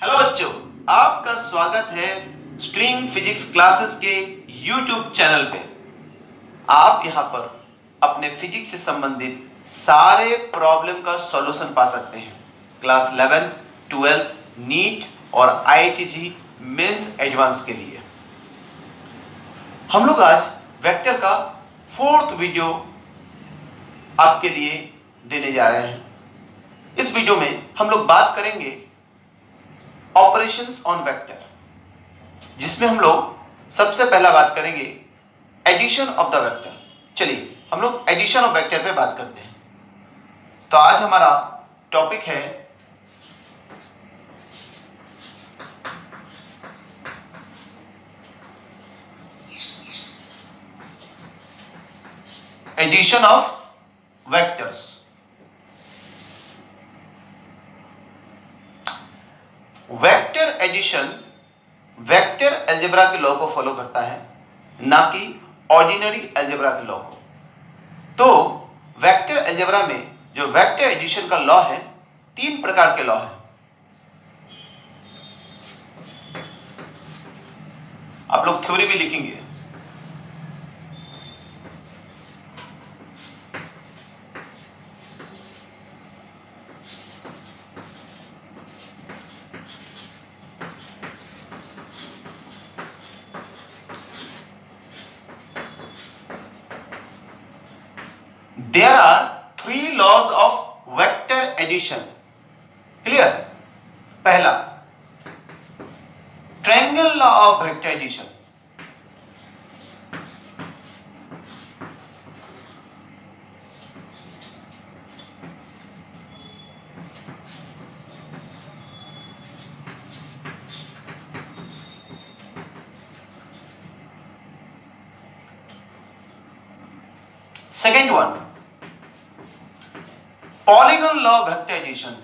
Hello बच्चों, आपका स्वागत है स्ट्रीम फिजिक्स क्लासेस के यूट्यूब चैनल पे। आप यहाँ पर अपने फिजिक्स से संबंधित सारे प्रॉब्लम का सॉल्यूशन पा सकते हैं। क्लास 11th, 12th, नीट और आईआईटी मेंस एडवांस के लिए हम लोग आज वेक्टर का 4th वीडियो आपके लिए देने जा रहे हैं। इस वीडियो में हम लोग बात करेंगे ऑपरेशंस ऑन वेक्टर, जिसमें हम लोग सबसे पहला बात करेंगे एडिशन ऑफ द वेक्टर। चलिए हम लोग एडिशन ऑफ वेक्टर पे बात करते हैं। तो आज हमारा टॉपिक है addition of vectors. Vector addition vector algebra के लॉ को फॉलो करता है, ना कि ऑर्डिनरी अलजेब्रा के लॉ को। तो वेक्टर अलजेब्रा में जो वेक्टर एडिशन का लॉ है, 3 प्रकार के लॉ है। आप लोग थ्योरी भी लिखेंगे। There are 3 laws of vector addition. Clear? पहला, triangle law of vector addition. Second one, polygon law of vector addition.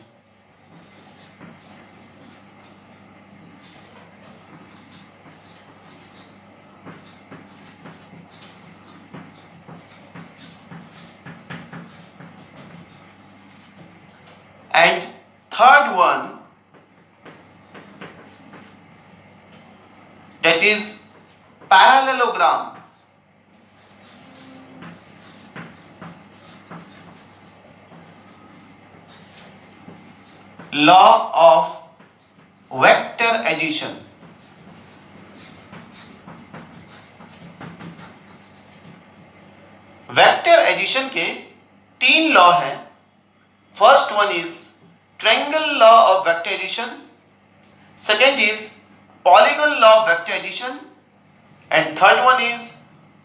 And third one, that is parallelogram. Law of vector addition. Vector addition के 3 law हैं। First one is triangle law of vector addition, second is polygon law of vector addition, and third one is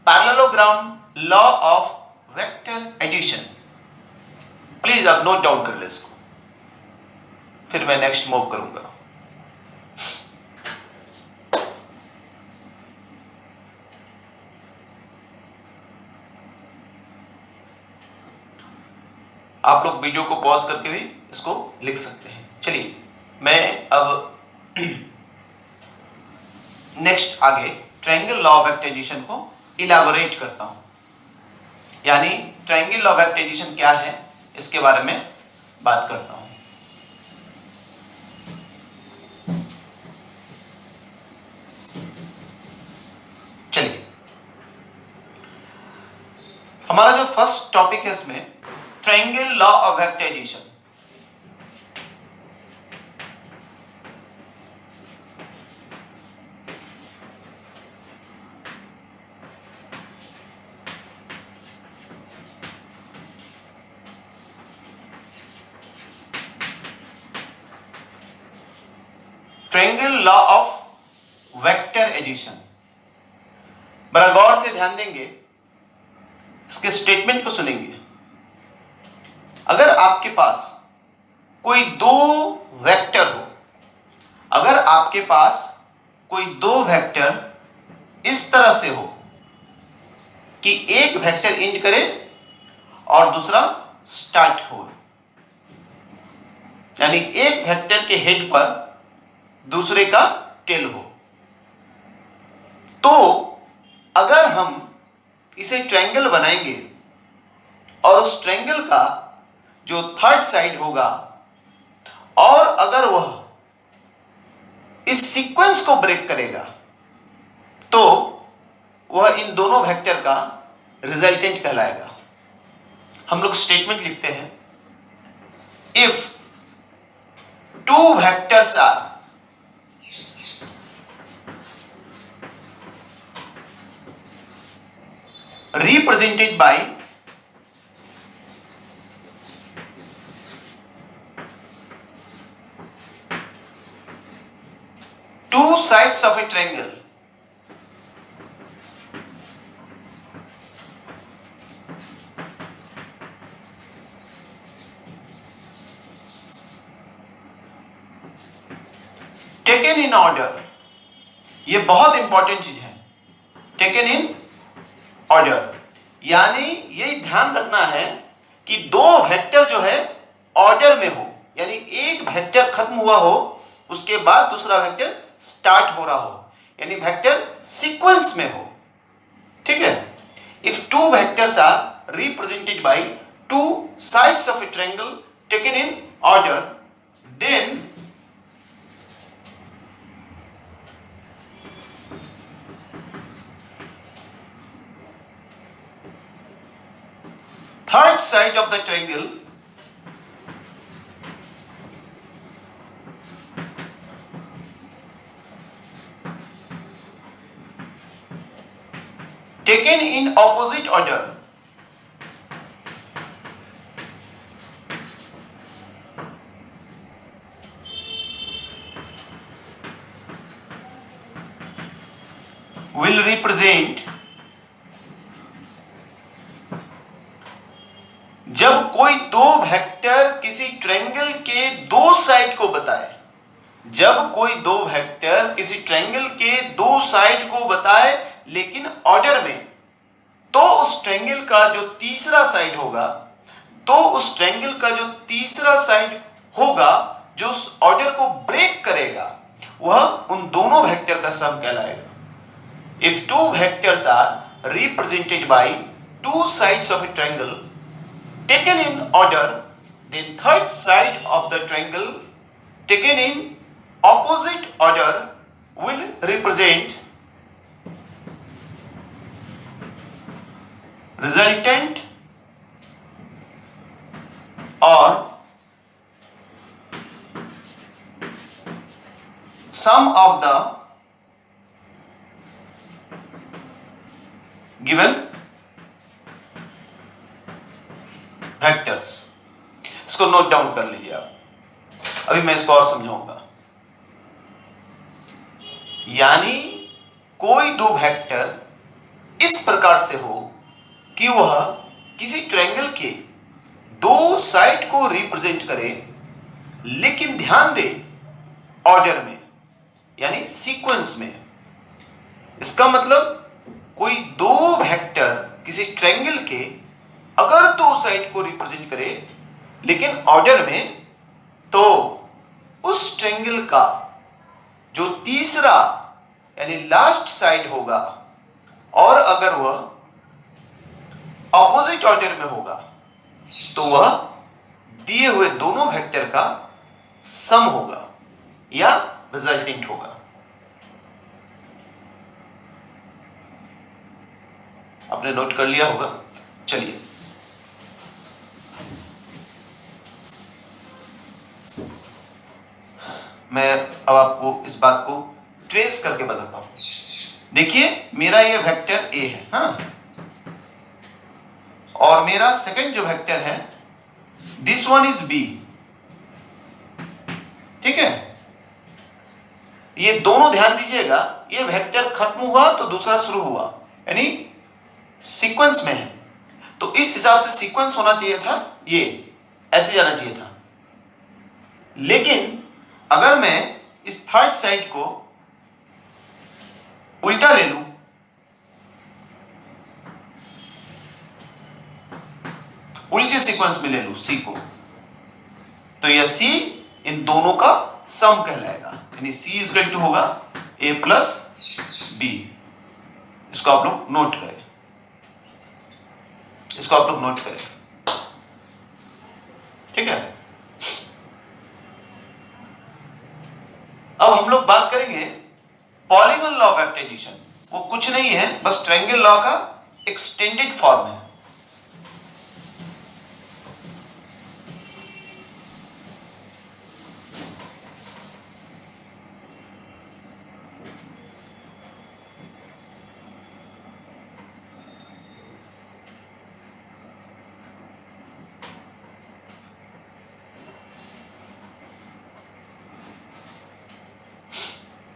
parallelogram law of vector addition. Please आप note down कर ले इसको, फिर मैं next move करूंगा। आप लोग वीडियो को पॉज करके भी इसको लिख सकते हैं। चलिए मैं अब नेक्स्ट आगे triangle law of vector addition को इलैबोरेट करता हूं, यानी triangle law of vector addition क्या है इसके बारे में बात करता हूं। चलिए हमारा जो फर्स्ट टॉपिक है इसमें triangle law of vector addition. Triangle law of vector addition, बड़ा गौर से ध्यान देंगे, इसके स्टेटमेंट को सुनेंगे। अगर आपके पास कोई 2 वेक्टर हो, अगर आपके पास कोई 2 वेक्टर इस तरह से हो कि एक वेक्टर एंड करे और दूसरा स्टार्ट हो, यानी एक वेक्टर के हेड पर दूसरे का टेल हो, तो अगर हम इसे ट्रायंगल बनाएंगे और उस ट्रायंगल का जो थर्ड साइड होगा, और अगर वह इस सीक्वेंस को ब्रेक करेगा तो वह इन दोनों वेक्टर का रिजल्टेंट कहलाएगा। हम लोग स्टेटमेंट लिखते हैं, if two vectors are represented by two sides of a triangle, taken in order, ये बहुत इंपॉर्टेंट चीज है, टेकन इन ऑर्डर, यानी ये ध्यान रखना है कि दो वेक्टर जो है ऑर्डर में हो, यानी एक वेक्टर खत्म हुआ हो उसके बाद दूसरा वेक्टर स्टार्ट हो रहा हो, यानी वेक्टर सीक्वेंस में हो। ठीक है, if two vectors are represented by two sides of a triangle taken in order, then third side of the triangle taken in opposite order will represent, जब कोई दो वेक्टर किसी ट्रायंगल के दो साइड को बताए, जब कोई दो वेक्टर किसी ट्रायंगल के दो साइड को बताए लेकिन ऑर्डर में, तो उस ट्रायंगल का जो तीसरा साइड होगा, तो उस ट्रायंगल का जो तीसरा साइड होगा जो उस ऑर्डर को ब्रेक करेगा, वह उन दोनों वेक्टर का सम कहलाएगा। If two vectors are represented by two sides of a triangle taken in order, then third side of the triangle taken in opposite order will represent resultant or sum of the given vectors. इसको note down कर लीजिए आप, अभी मैं इसको और समझाऊंगा। यानी कोई दो वेक्टर इस प्रकार से हो कि वह किसी ट्रायंगल के दो साइड को रिप्रेजेंट करे, लेकिन ध्यान दे ऑर्डर में, यानी सीक्वेंस में। इसका मतलब कोई दो वेक्टर किसी ट्रायंगल के अगर दो साइड को रिप्रेजेंट करे लेकिन ऑर्डर में, तो उस ट्रायंगल का जो तीसरा यानी लास्ट साइड होगा, और अगर वह ऑपोजिट ऑर्डर में होगा, तो वह दिए हुए दोनों वेक्टर का सम होगा या रिजल्टेंट होगा। आपने नोट कर लिया होगा। चलिए मैं अब आपको इस बात को ट्रेस करके बताता हूं। देखिए, मेरा ये वेक्टर ए है, हाँ, और मेरा सेकंड जो वेक्टर है दिस वन इज बी। ठीक है, ये दोनों ध्यान दीजिएगा, ये वेक्टर खत्म हुआ तो दूसरा शुरू हुआ, यानी सीक्वेंस में है, तो इस हिसाब से सीक्वेंस होना चाहिए था, ये ऐसे जाना चाहिए था। लेकिन अगर मैं इस थर्ड साइड को उल्टा ले लूं, उल्टे सीक्वेंस में ले लूं सी को, तो यह सी इन दोनों का सम कहलाएगा, यानी सी इज इक्वल टू होगा ए प्लस बी। इसको आप लोग नोट करें, इसको आप लोग नोट करें। ठीक है, अब हम लोग बात करेंगे पॉलीगन लॉ ऑफ वेक्टराइजेशन। वो कुछ नहीं है, बस ट्रायंगल लॉ का एक्सटेंडेड फॉर्म है।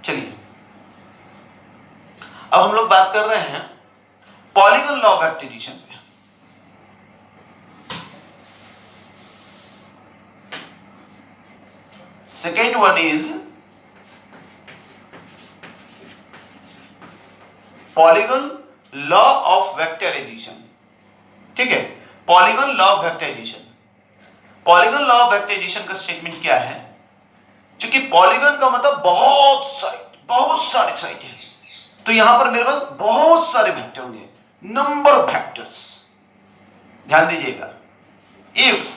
चलिए, अब हम लोग बात कर रहे हैं पॉलीगन लॉ ऑफ वेक्टराइजेशन पे। Second one is polygon law of vectorization. ठीक है, polygon law of vectorization. Polygon law of vectorization का स्टेटमेंट क्या है? क्योंकि पॉलीगन का मतलब बहुत सारे साइड है, तो यहां पर मेरे पास बहुत सारे वेक्टर होंगे, नंबर ऑफ वेक्टर्स। ध्यान दीजिएगा, if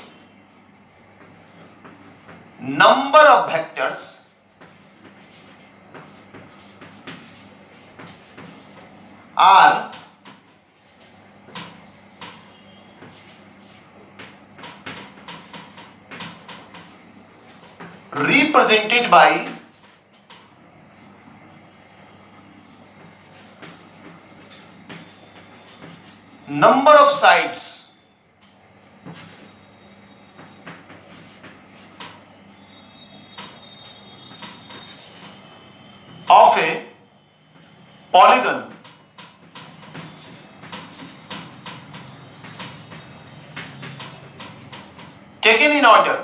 number of vectors are represented by number of sides of a polygon taken in order,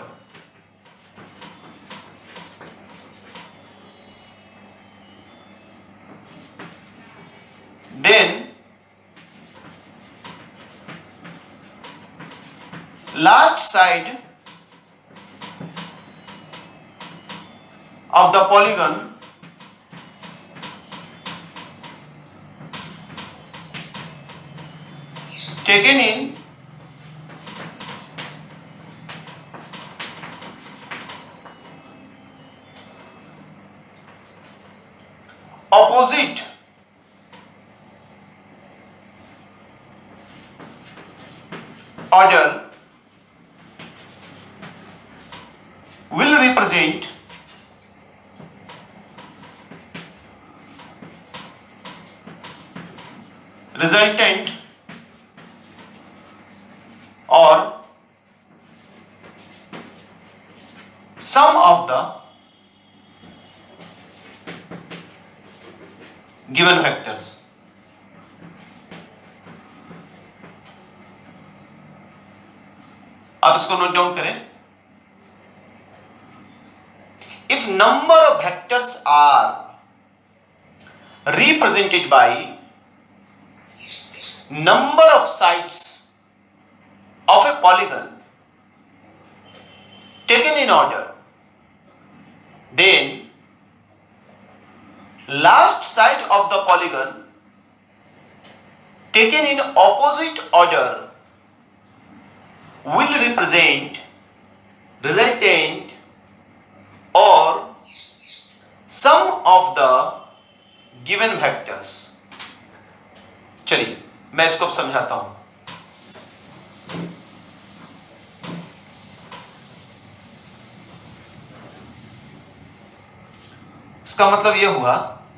then last side of the polygon taken in opposite order will represent resultant or sum of the given vectors। आप इसको note down करें। If number of vectors are represented by number of sides of a polygon taken in order, then last side of the polygon taken in opposite order will represent resultant or sum of the given vectors। चलिए मैं इसको अब समझाता हूं। इसका मतलब यह हुआ,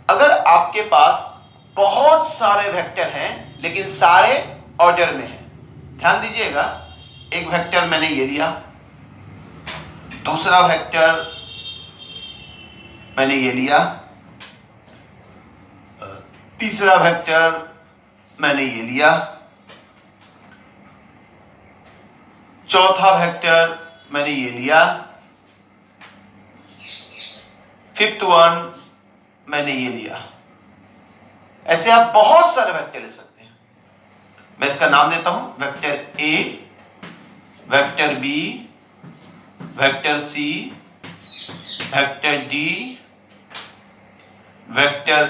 अगर आपके पास बहुत सारे वेक्टर हैं लेकिन सारे ऑर्डर में हैं। ध्यान दीजिएगा, एक वेक्टर मैंने ये लिया, दूसरा वेक्टर मैंने ये लिया, तीसरा वेक्टर मैंने ये लिया, चौथा वेक्टर मैंने ये लिया, फिफ्थ वन मैंने ये लिया। ऐसे आप बहुत सारे वेक्टर ले सकते हैं। मैं इसका नाम देता हूं vector A, vector B, vector C, vector D, vector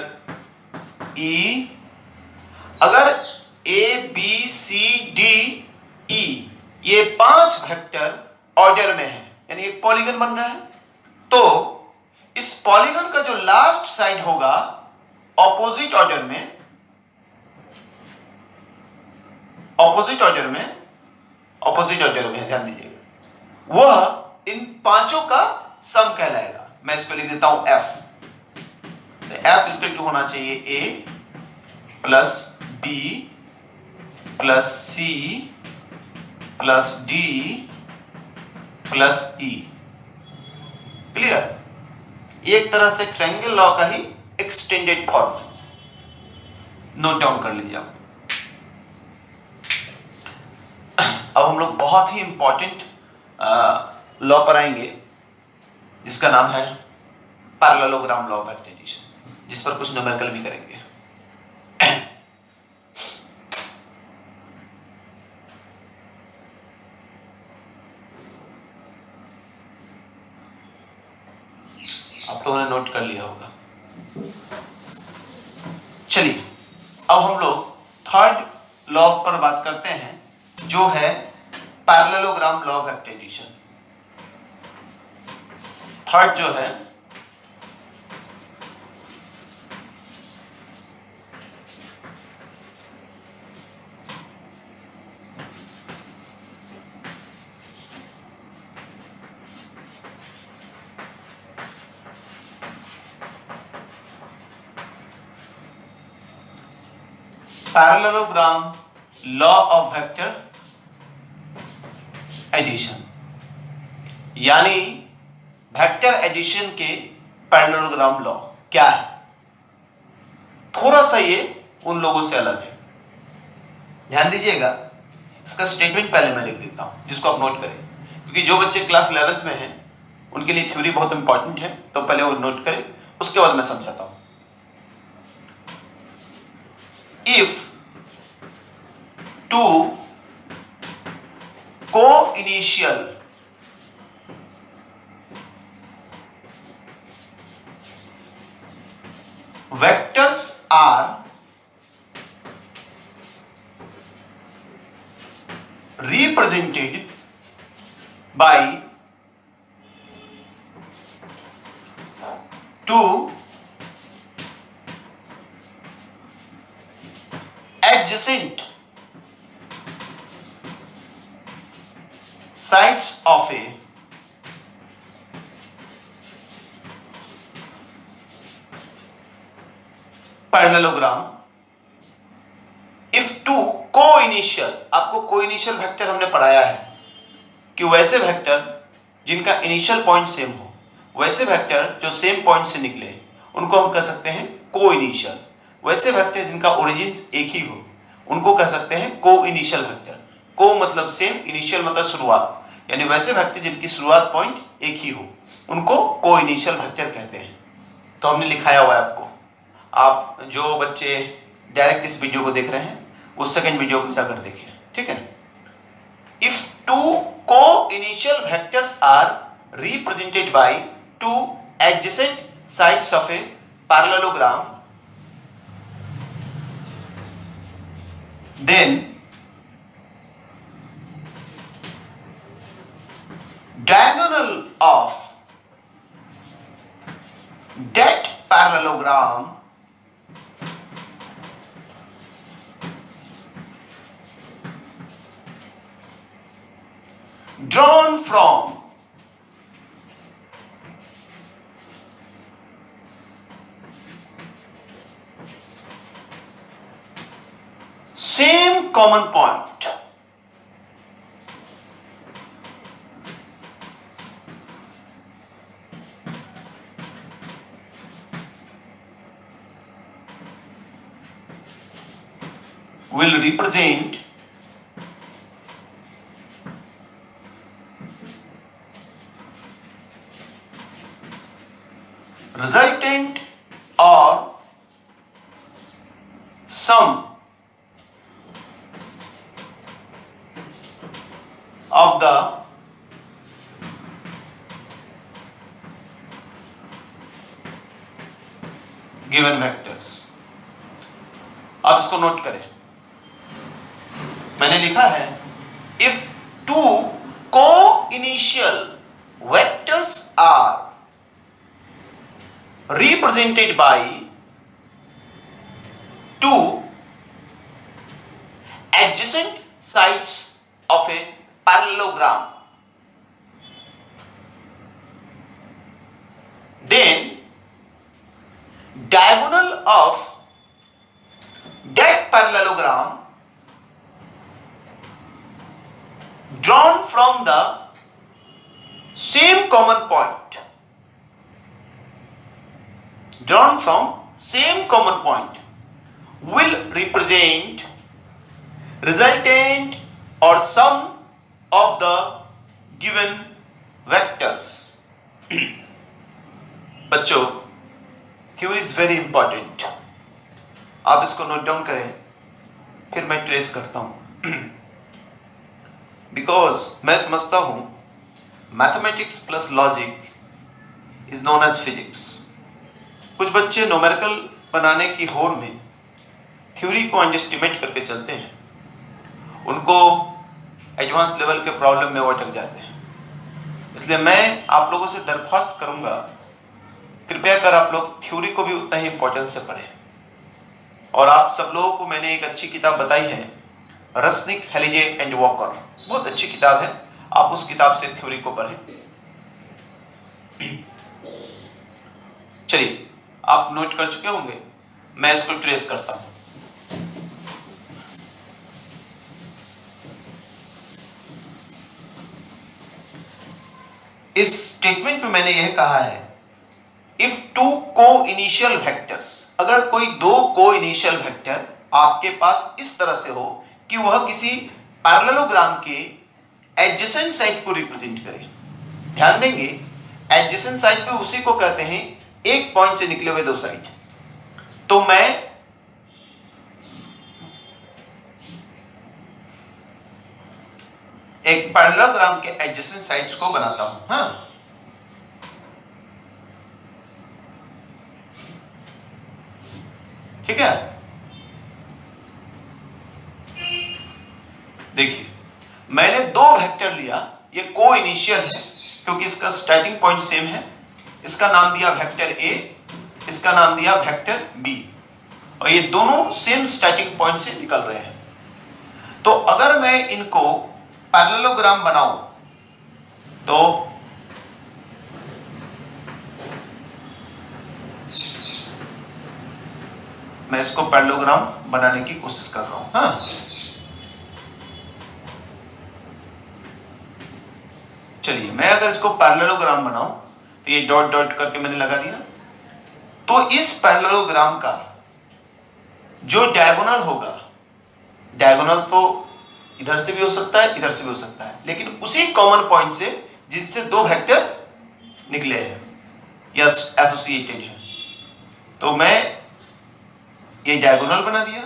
E. अगर A B C D E ये 5 वेक्टर ऑर्डर में है, यानी एक पॉलीगन बन रहा है, तो इस पॉलीगन का जो लास्ट साइड होगा ऑपोजिट ऑर्डर में, ध्यान दीजिएगा, वह इन पांचों का सम कहलाएगा। मैं इसको लिख देता हूं f। f इसके टू होना चाहिए a plus b plus c plus d plus e। Clear? ये एक तरह से ट्रायंगल लॉ का ही एक्सटेंडेड फॉर्म, नोट डाउन कर लीजिए आप। अब हम लोग बहुत ही इंपॉर्टेंट लॉ पर आएंगे जिसका नाम है पैरेललोग्राम लॉ ऑफ एक्टिविटी, जिस पर कुछ न्यूमेरिकल भी करेंगे। आप लोगों ने नोट कर लिया होगा। चलिए अब हम लोग थर्ड लॉ पर बात करते हैं, जो है parallelogram law of activity. Third जो है parallelogram law of vector addition, यानी वेक्टर एडिशन के पैरेललोग्राम लॉ क्या है। थोड़ा सा ये उन लोगों से अलग है, ध्यान दीजिएगा। इसका स्टेटमेंट पहले मैं लिख देता हूं जिसको आप नोट करें, क्योंकि जो बच्चे क्लास 11th में हैं उनके लिए थ्योरी बहुत इंपॉर्टेंट है, तो पहले वो नोट करें, उसके बाद मैं समझाता हूं। If two co-initial vectors are represented by two adjacent sides of a parallelogram. If two co-initial, आपको को-इनिशियल वेक्टर हमने पढ़ाया है कि वैसे वेक्टर जिनका इनिशियल पॉइंट सेम हो, वैसे वेक्टर जो सेम पॉइंट से निकले उनको हम कह सकते हैं को-इनिशियल। वैसे वेक्टर जिनका ओरिजिन एक ही हो उनको कह सकते हैं को-इनिशियल वेक्टर। को मतलब सेम, इनिशियल मतलब शुरुआत, यानी वैसे वेक्टर जिनकी शुरुआत पॉइंट एक ही हो उनको को-इनिशियल वेक्टर कहते हैं। तो हमने लिखाया हुआ है आपको। आप जो बच्चे डायरेक्ट इस वीडियो को देख रहे हैं वो सेकंड वीडियो को जाकर देखें, ठीक है। If two co-initial vectors are represented by two adjacent sides of a parallelogram, then diagonal of that parallelogram drawn from same common point will represent resultant or sum of the given vectors। अब इसको note करें, मैंने लिखा है if two co-initial vectors are represented by two adjacent sides of a parallelogram, then diagonal of that parallelogram drawn from the same common point, will represent resultant or sum of the given vectors. बच्चों, theory is very important, आप इसको note down करें, फिर मैं trace करता हूं। Because मैं समझता हूं mathematics plus logic is known as physics. कुछ बच्चे न्यूमेरिकल बनाने की होड़ में थ्योरी को अंडरएस्टिमेट करके चलते हैं, उनको एडवांस लेवल के प्रॉब्लम में वो अटक जाते हैं। इसलिए मैं आप लोगों से दरख्वास्त करूंगा, कृपया कर आप लोग थ्योरी को भी उतना ही इंपॉर्टेंस से पढ़ें। और आप सब लोगों को मैंने एक अच्छी किताब बताई है, रस्निक, हेलिजे एंड वॉकर, बहुत अच्छी किताब है, आप उस किताब से थ्योरी को पढ़ें। चलिए, आप नोट कर चुके होंगे, मैं इसको ट्रेस करता हूं। इस स्टेटमेंट में मैंने यह कहा है, इफ टू को इनिशियल वेक्टर्स, अगर कोई दो को इनिशियल वेक्टर आपके पास इस तरह से हो कि वह किसी पैरेललोग्राम के एडजेसेंट साइड को रिप्रेजेंट करे। ध्यान देंगे, एडजेसेंट साइड पे उसी को कहते हैं एक पॉइंट से निकले हुए दो साइड। तो मैं एक पैरेललोग्राम के एडजेसेंट साइड्स को बनाता हूं। हाँ, ठीक है। देखिए, मैंने दो वेक्टर लिया, ये को इनिशियल है क्योंकि इसका स्टार्टिंग पॉइंट सेम है। इसका नाम दिया वेक्टर ए, इसका नाम दिया वेक्टर बी, और ये दोनों सेम स्टार्टिंग पॉइंट से निकल रहे हैं। तो अगर मैं इनको पैरेललोग्राम बनाऊं तो मैं इसको पैरेललोग्राम बनाने की कोशिश कर रहा हूं। हाँ, चलिए, मैं अगर इसको पैरेललोग्राम बनाऊं तो ये डॉट डॉट करके मैंने लगा दिया। तो इस पैरेललोग्राम का जो डायगोनल होगा, डायगोनल तो इधर से भी हो सकता है, इधर से भी हो सकता है, लेकिन उसी कॉमन पॉइंट से जिससे दो वेक्टर निकले हैं या एसोसिएटेड हैं, तो मैं ये डायगोनल बना दिया।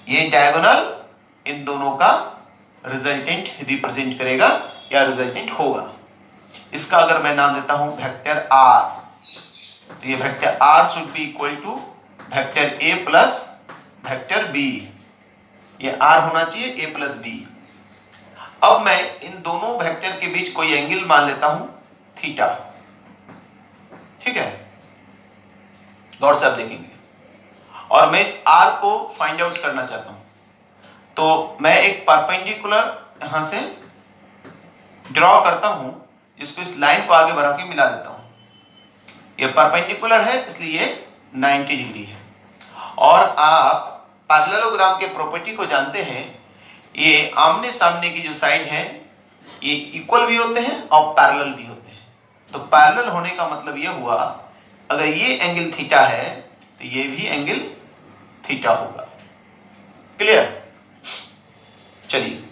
ये डायगोनल इन दोनों का रिजल्टेंट रिप्रेजेंट करेगा या रिजल्टेंट होगा। इसका अगर मैं नाम देता हूं वेक्टर आर, तो ये vector R should be equal to vector A plus vector B. ये आर होना चाहिए ए प्लस बी। अब मैं इन दोनों वेक्टर के बीच कोई एंगल मान लेता हूं थीटा। ठीक है, गौर से आप देखेंगे। और मैं इस आर को फाइंड आउट करना चाहता हूं, तो मैं एक परपेंडिकुलर यहां से ड्रॉ करता हूं, जिसको इस लाइन को आगे बढ़ा के मिला देता हूं। ये परपेंडिकुलर है इसलिए ये 90 डिग्री है। और आप पैरेललोग्राम के प्रॉपर्टी को जानते हैं, ये आमने सामने की जो साइड है ये इक्वल भी होते हैं और पैरेलल भी होते हैं। तो पैरेलल होने का मतलब ये हुआ, अगर ये एंगल थीटा है तो ये भी एंगल थीटा होगा। क्लियर? चलिए,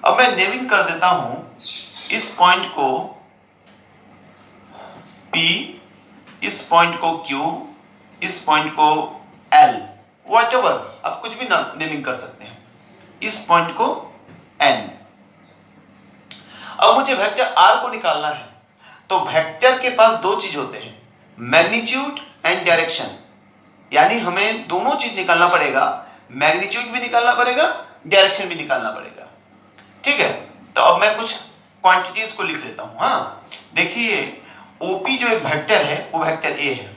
अब मैं नेमिंग कर देता हूं इस पॉइंट को P, इस पॉइंट को Q, इस पॉइंट को L, व्हाटएवर आप कुछ भी नेमिंग कर सकते हैं। इस पॉइंट को N। अब मुझे वेक्टर R को निकालना है, तो वेक्टर के पास दो चीज होते हैं, मैग्नीट्यूड एंड डायरेक्शन। यानी हमें दोनों चीज निकालना पड़ेगा, मैग्नीट्यूड भी निकालना पड़ेगा, डायरेक्शन भी निकालना पड़ेगा। ठीक है, तो अब मैं कुछ क्वांटिटीज को लिख लेता हूं। हाँ, देखिए, OP जो एक वेक्टर है वो वेक्टर A है।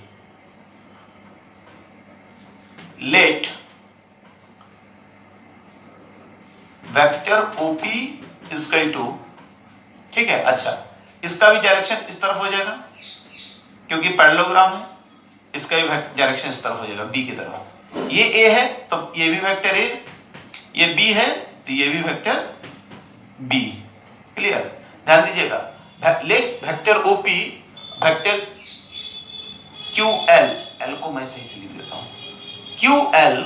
Let vector OP is equal to, ठीक है, अच्छा इसका भी डायरेक्शन इस तरफ हो जाएगा क्योंकि पैरेललोग्राम है, इसका भी डायरेक्शन इस तरफ हो जाएगा बी की तरफ। ये ए है तो ये भी वेक्टर ए, ये बी है तो ये भी वेक्टर बी। क्लियर? ध्यान दीजिएगा, let vector OP vector Q L, L को मैं सही से लिख देता हूं, Q L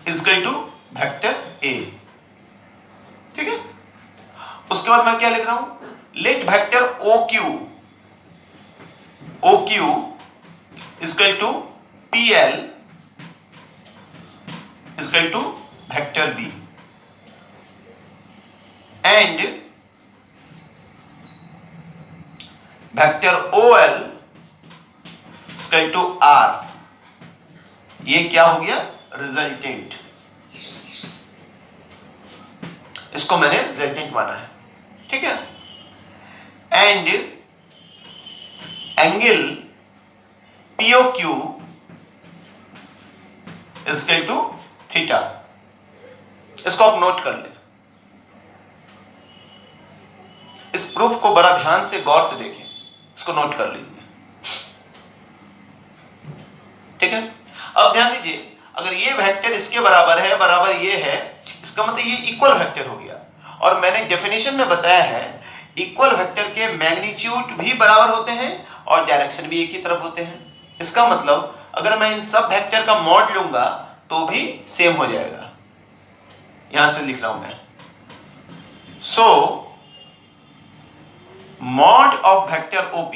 is equal to vector A. ठीक है, उसके बाद मैं क्या लिख रहा हूं, let vector O Q is equal to P L is equal to vector B and vector O L is equal to R. ये क्या हो गया, रिजल्टेंट। इसको मैंने रिजल्टेंट माना है। ठीक है, and angle POQ is equal to theta. इसको आप नोट कर ले। इस प्रूफ को बड़ा ध्यान से गौर से देखें, इसको नोट कर लीजिए। ठीक है, अब ध्यान दीजिए, अगर ये वेक्टर इसके बराबर है, बराबर ये है, इसका मतलब ये इक्वल वेक्टर हो गया। और मैंने डेफिनेशन में बताया है इक्वल वेक्टर के मैग्नीट्यूड भी बराबर होते हैं और डायरेक्शन भी एक ही तरफ होते हैं। इसका मतलब अगर मैं इन सब वेक्टर का मॉड लूंगा तो भी सेम हो जाएगा। यहां से लिख रहा हूं मैं, so mod of vector OP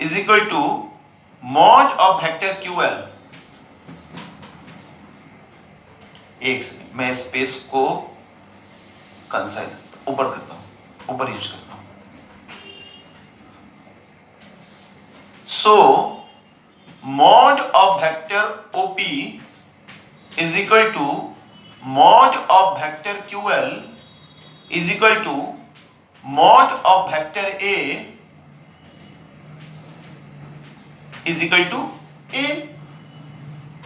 is equal to mod of vector QL। एक सेकंड, मैं स्पेस को कंसाइज ऊपर करता हूं, ऊपर यूज करता हूं। So mod of vector OP is equal to mod of vector QL is equal to mod of vector A is equal to A।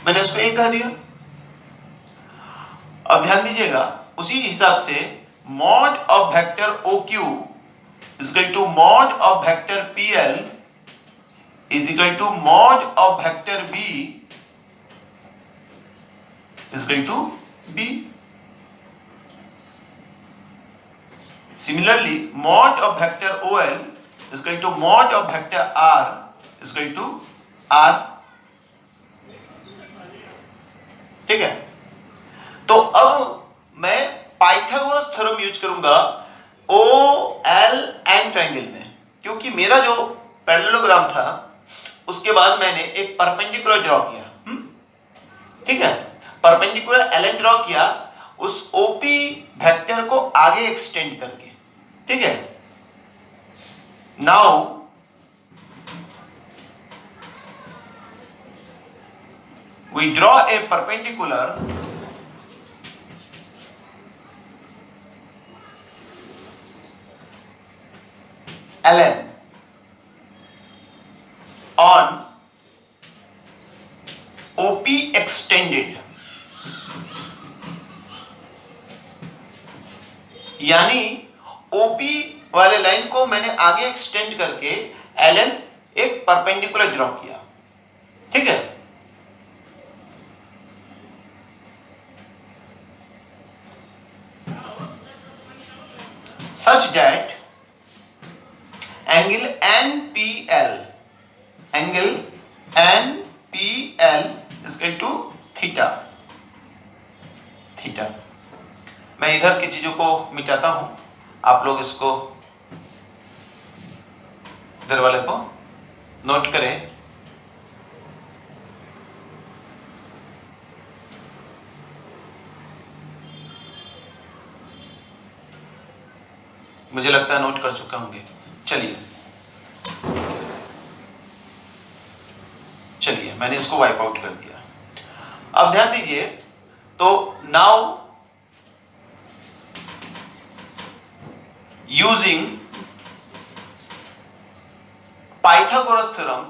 मैंने उसको A कह दिया। अब ध्यान दीजिएगा, उसी हिसाब से mod of vector OQ is equal to mod of vector PL is equal to mod of vector B is equal to B। Similarly, mod of vector OL is equal to mod of vector R is equal to R। ठीक है, तो अब मैं Pythagoras theorem use करूंगा OLN triangle में, क्योंकि मेरा जो पैरेललोग्राम था उसके बाद मैंने एक परपेंडिकुलर ड्रॉ किया। ठीक है, परपेंडिकुलर LN ड्रॉ किया उस OP वेक्टर को आगे एक्सटेंड करके। ठीक है, now we draw a perpendicular LN on OP extended, यानी OP वाले लाइन को मैंने आगे एक्सटेंड करके LN एक परपेंडिकुलर ड्रॉ किया। ठीक है, such that angle NPL is equal to theta। मैं इधर की चीजों को मिटाता हूं, आप लोग इसको इधर वाले को नोट करें। मुझे लगता है नोट कर चुका होंगे। चलिए मैंने इसको वाइप आउट कर दिया। अब ध्यान दीजिए, तो now using Pythagoras theorem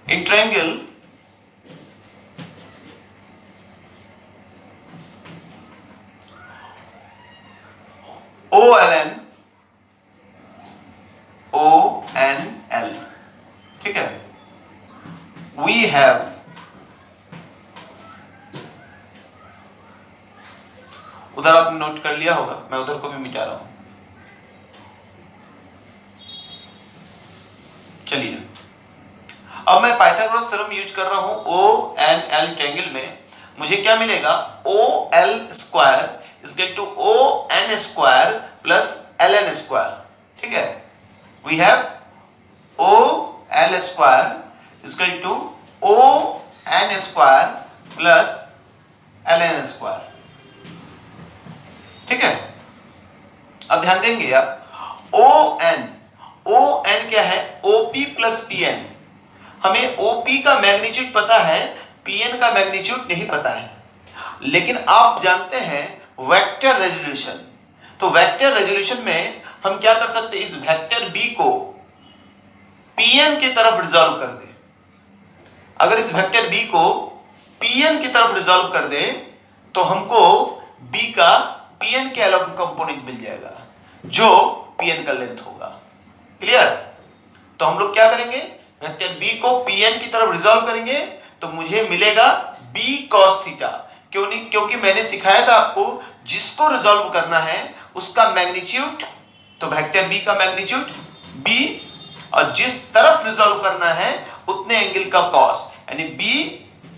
in triangle OLN ONL, ठीक है, we have उधर आपने नोट कर लिया होगा, मैं उधर को भी मिटा रहा हूं। चलिए अब मैं पाइथागोरस थ्योरम यूज कर रहा हूं ONL ट्रायंगल में। मुझे क्या मिलेगा, OL square is equal to ON square plus LN square, ठीक है। We have OL square is equal to ON square plus LN square, ठीक है। अब ध्यान देंगे आप, ON क्या है, OP प्लस PN। हमें OP का मैग्नीट्यूड पता है, PN का मैग्नीट्यूड नहीं पता है, लेकिन आप जानते हैं वेक्टर रेजोल्यूशन। तो वेक्टर रेजोल्यूशन में हम क्या कर सकते हैं, इस वेक्टर B को PN की तरफ रिजॉल्व कर दे। अगर इस वेक्टर B को PN की तरफ रिजॉल्व कर दे तो हमको B का PN के अलग कंपोनेंट मिल जाएगा जो PN का लेंथ होगा। क्लियर? तो हम लोग क्या करेंगे, वेक्टर B को PN की तरफ रिजॉल्व करेंगे तो मुझे मिलेगा B cos थीटा। क्यों नहीं, क्योंकि मैंने सिखाया था आपको जिसको रिजॉल्व करना है उसका मैग्नीट्यूड, तो वेक्टर B का मैग्नीट्यूड B, और जिस तरफ रिजॉल्व करना है उतने एंगल का कॉस, यानी B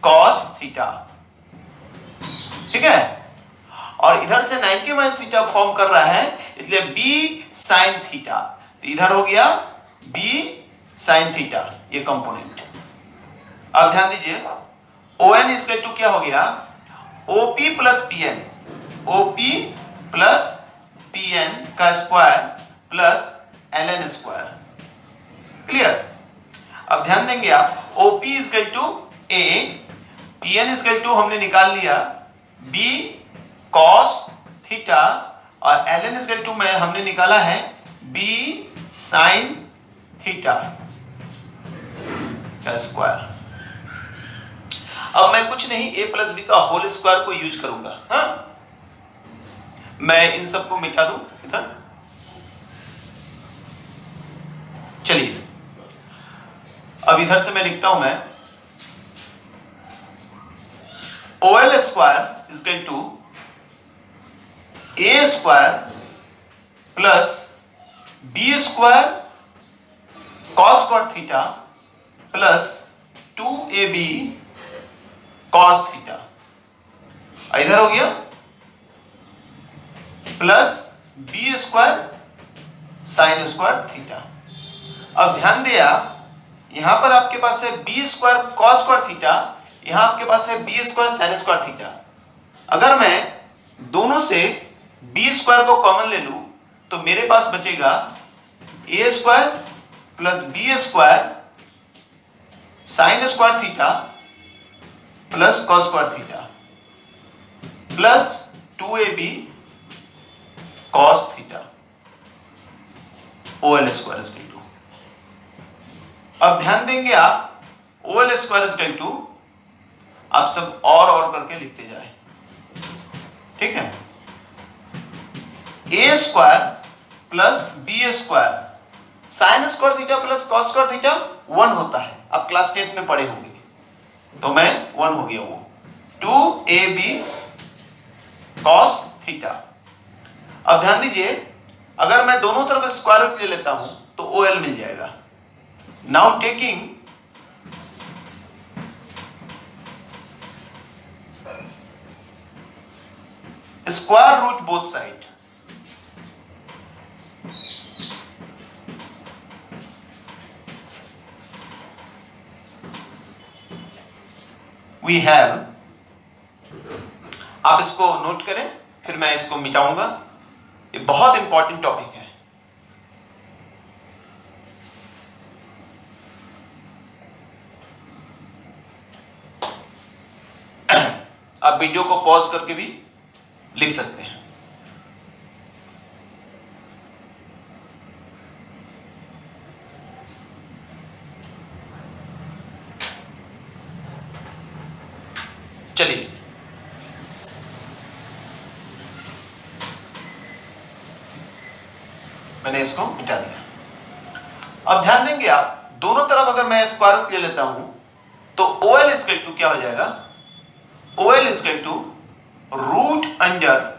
cos थीटा, ठीक है। और इधर से 90 माइनस थीटा फॉर्म कर रहा है, इसलिए B sin थीटा, तो इधर हो गया B sin थीटा, ये कंपोनेंट। अब ध्यान दीजिए, ON इज इक्वल टू क्या हो गया, OP plus PN, OP plus PN का square plus LN square. Clear? अब ध्यान देंगे आप, OP is equal to A, PN is equal to हमने निकाल लिया B cos थीटा, और LN इज इक्वल टू में हमने निकाला है B sin थीटा का स्क्वायर। अब मैं कुछ नहीं, A प्लस B का होल स्क्वायर को यूज करूंगा। हाँ, मैं इन सबको मिटा दूं इधर। चलिए अब इधर से मैं लिखता हूं, मैं OL square is equal to A square plus B square cos square theta plus 2AB cos theta, इधर हो गया plus B square sine square theta. अब ध्यान दिया, यहां पर आपके पास है B square cos square theta, यहां आपके पास है B square sine square theta. अगर मैं दोनों से B स्क्वायर को कॉमन ले लूं तो मेरे पास बचेगा A square plus B square sine square theta plus cos square theta plus 2AB cos theta, OL square is equal to. अब ध्यान देंगे आप, OL square is equal to, आप सब और करके लिखते जाए, ठीक है। A square plus B square sine square theta plus cos square theta 1 होता है, आप क्लास 10 में पढ़े होंगे, तो मैं 1 हो गया वो 2AB cos थीटा। अब ध्यान दीजिए, अगर मैं दोनों तरफ स्क्वायर रूट ले लेता हूं तो OL मिल जाएगा। Now taking square root both side, we have, आप इसको नोट करें, फिर मैं इसको मिटाऊंगा, ये बहुत इंपॉर्टेंट टॉपिक है। आप वीडियो को पॉज करके भी लिख सकते हैं। चलिए, मैंने इसको मिटा दिया। अब ध्यान देंगे आप, दोनों तरफ अगर मैं स्क्वायर रूट ले लेता हूं तो OL इक्वल टू क्या हो जाएगा, OL equal to root under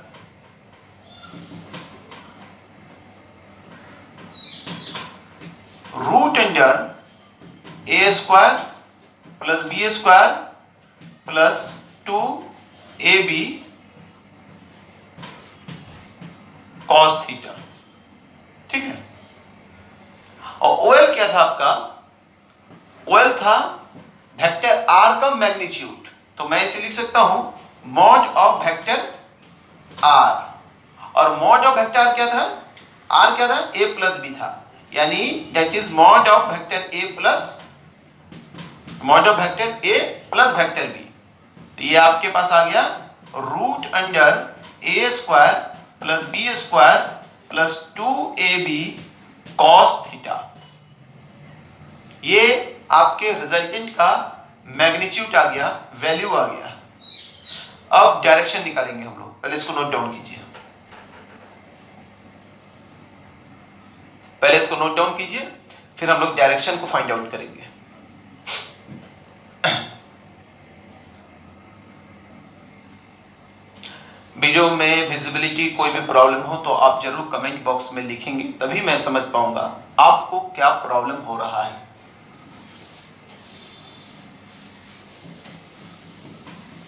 A square plus B square plus 2AB cos theta. ठीक है, और OL क्या था आपका, OL था वेक्टर R का मैग्नीट्यूड, तो मैं इसे लिख सकता हूं मॉड ऑफ वेक्टर R, और मॉड ऑफ वेक्टर क्या था, R क्या था, A प्लस B था, यानी that is mod of vector A plus vector B। तो ये आपके पास आ गया root under A square plus B square plus 2AB cos theta. ये आपके रिजल्टेंट का मैग्नीट्यूड आ गया, वैल्यू आ गया। अब डायरेक्शन निकालेंगे हम लोग, पहले इसको नोट डाउन कीजिए, फिर हम लोग डायरेक्शन को फाइंड आउट करेंगे। वीडियो में विजिबिलिटी कोई भी प्रॉब्लम हो तो आप जरूर कमेंट बॉक्स में लिखेंगे, तभी मैं समझ पाऊंगा आपको क्या प्रॉब्लम हो रहा है।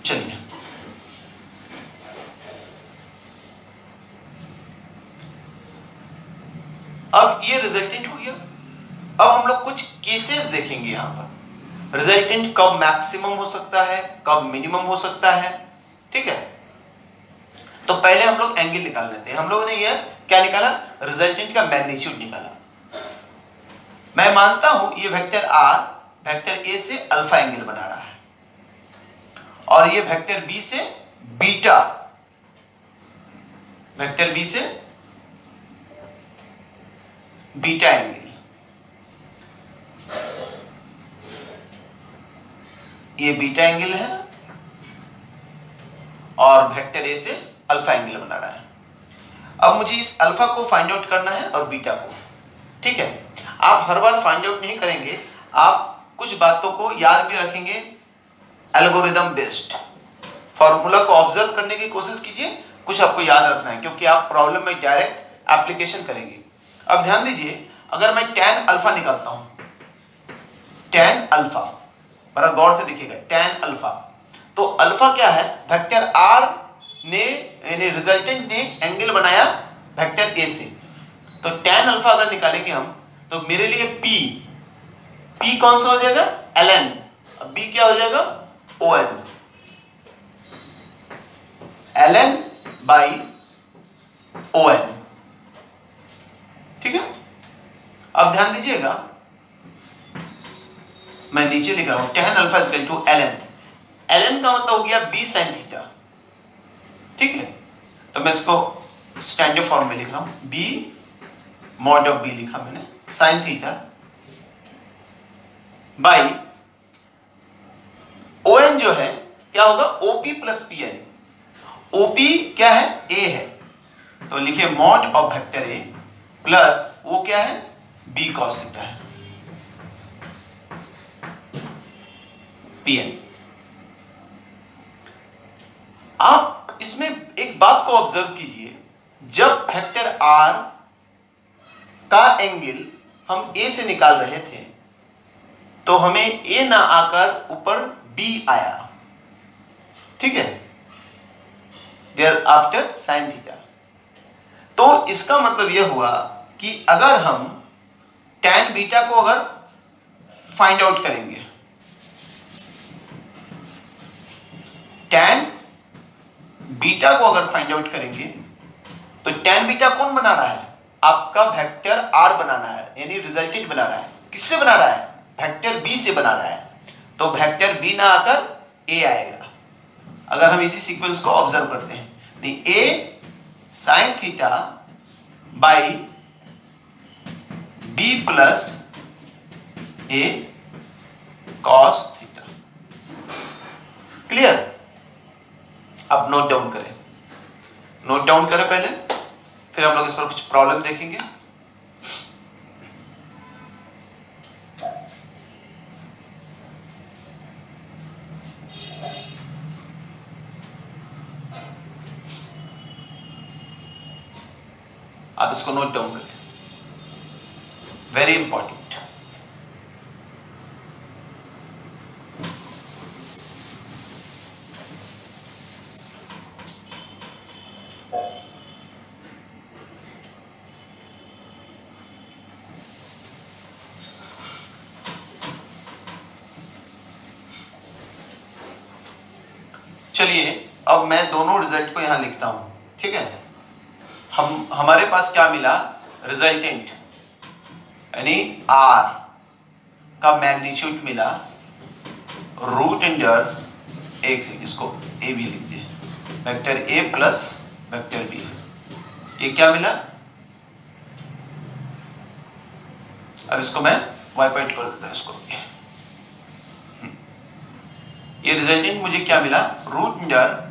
चलिए, अब ये रिजल्टेंट हो गया। अब हम लोग कुछ केसेस देखेंगे यहां पर, रिजल्टेंट कब मैक्सिमम हो सकता है, कब मिनिमम हो सकता है। ठीक है, तो पहले हम लोग एंगल निकाल लेते हैं। हम लोगों ने ये क्या निकाला, रिजल्टेंट का मैग्नीट्यूड निकाला। मैं मानता हूं ये वेक्टर R वेक्टर A से अल्फा एंगल बना रहा है, और ये वेक्टर B से बीटा, वेक्टर B से बीटा एंगल, ये बीटा एंगल है, और वेक्टर A से अल्फा एंगल बना रहा है। अब मुझे इस अल्फा को फाइंड आउट करना है और बीटा को। ठीक है, आप हर बार फाइंड आउट नहीं करेंगे, आप कुछ बातों को याद भी रखेंगे, एल्गोरिदम बेस्ड फॉर्मूला को ऑब्जर्व करने की कोशिश कीजिए, कुछ आपको याद रखना है, क्योंकि आप प्रॉब्लम में डायरेक्ट एप्लीकेशन करेंगे। अब ध्यान दीजिए, अगर मैं tan अल्फा निकालता हूं, tan अल्फा, बड़ा गौर से देखिएगा, tan अल्फा, तो अल्फा क्या है, वेक्टर R ने यानी रिजल्टेंट ने एंगल बनाया वेक्टर A से, तो tan अल्फा अगर निकालेंगे हम तो मेरे लिए P कौन सा हो जाएगा, ln, अब B क्या हो जाएगा, ON, ln बाई ON। ठीक है, अब ध्यान दीजिएगा, मैं नीचे लिख रहा हूं tan alpha equal to ln का मतलब हो गया B sin थीटा। ठीक है, तो मैं इसको स्टैंडर्ड फॉर्म में लिख रहा हूं, B मॉड ऑफ B लिखा मैंने, sin थीटा बाई ON जो है क्या होगा, OP प्लस PN। OP क्या है, A है, तो लिखिए mod of vector A plus वो क्या है, B cos थीटा है, PN। आप इसमें एक बात को ऑब्जर्व कीजिए, जब वेक्टर R का एंगल हम A से निकाल रहे थे तो हमें A ना आकर ऊपर B आया। ठीक है, देयर आफ्टर साइन थीटा। तो इसका मतलब यह हुआ कि अगर हम tan बीटा को अगर फाइंड आउट करेंगे, tan बीटा को अगर फाइंड आउट करेंगे तो tan बीटा कौन बना रहा है, आपका वेक्टर R बनाना है, यानी रिजल्टेंट बना रहा है। किससे बना रहा है, वेक्टर B से बना रहा है, तो वेक्टर B ना आकर A आएगा। अगर हम इसी सीक्वेंस को ऑब्जर्व करते हैं, A sine theta by B plus A cos theta. Clear? अब नोट डाउन करें, पहले, फिर हम लोग इस पर कुछ प्रॉब्लम देखेंगे। आप इसको नोट डाउन करें, वेरी इंपॉर्टेंट। चलिए अब मैं दोनों रिजल्ट को यहां लिखता हूं, ठीक है। हमारे पास क्या मिला, रिजल्टेंट यानी आर का मैग्नीट्यूड मिला रूट अंडर एक से, इसको ए बी लिख दिए, vector A plus vector B. ये क्या मिला, अब इसको मैं वाइप आउट कर देता हूं इसको। ये रिजल्टेंट मुझे क्या मिला, रूट अंडर,